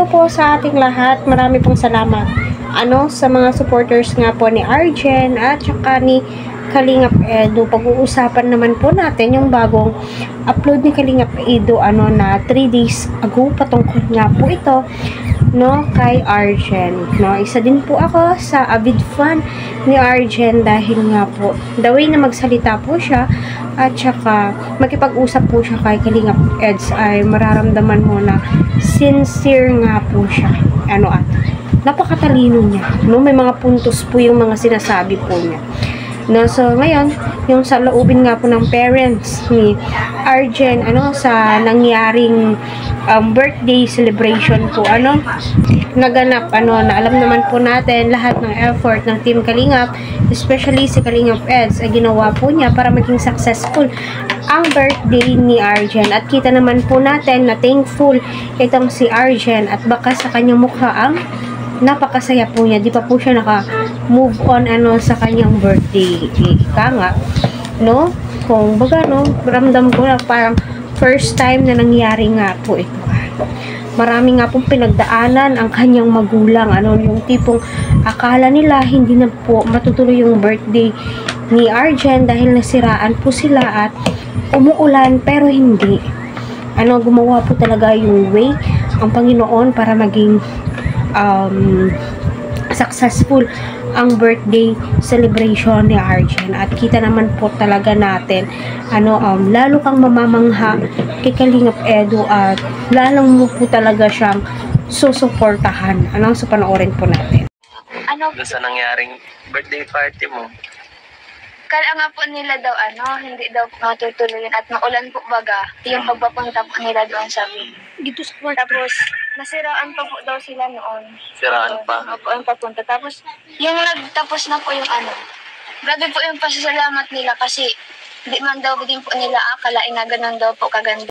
hello po sa ating lahat. Marami pong salamat. Sa mga supporters nga po ni Arjen at saka ni Kalingap Edu. Pag-uusapan naman po natin yung bagong upload ni Kalingap Edu na 3 days ago, patungkol nga po ito kay Arjen. Isa din po ako sa avid fan ni Arjen dahil nga po the way na magsalita po siya at saka makipag-usap po siya kay Kalingap Eds ay mararamdaman mo na sincere nga po siya. At napakatalino niya. May mga puntos po yung mga sinasabi po niya. So, ngayon, yung sa loobin nga po ng parents ni Arjen, sa nangyaring birthday celebration po, naganap, na alam naman po natin lahat ng effort ng Team Kalingap, especially si Kalingap Eds, ay ginawa po niya para maging successful ang birthday ni Arjen. At kita naman po natin na thankful itong si Arjen at baka sa kanyang mukha ang napakasaya po niya. Di pa po siya naka-move on sa kanyang birthday. Ika nga, kung baga, ramdam ko na parang first time na nangyari nga po ito. Marami nga pong pinagdaanan ang kanyang magulang. Yung tipong akala nila hindi na po matutuloy yung birthday ni Arjen dahil nasiraan po sila at umuulan, pero hindi. Gumawa po talaga yung way ang Panginoon para maging successful ang birthday celebration ni Arjen. At kita naman po talaga natin lalo kang mamamangha kay Kalingap Edu at lalong mo po talaga siyang susuportahan. So panoorin po natin. Sa nangyaring birthday party mo? Kala nga po nila daw hindi daw matutuloy at maulan po baga yung pagpapunta po nila doon sa Dito sa kwarto. Tapos nasiraan pa po daw sila noon. Siraan pa? Opo, ang papunta. Tapos yung nagtapos na po yung grabe po yung pasasalamat nila kasi di man daw din po nila akalain na ganun daw po kaganda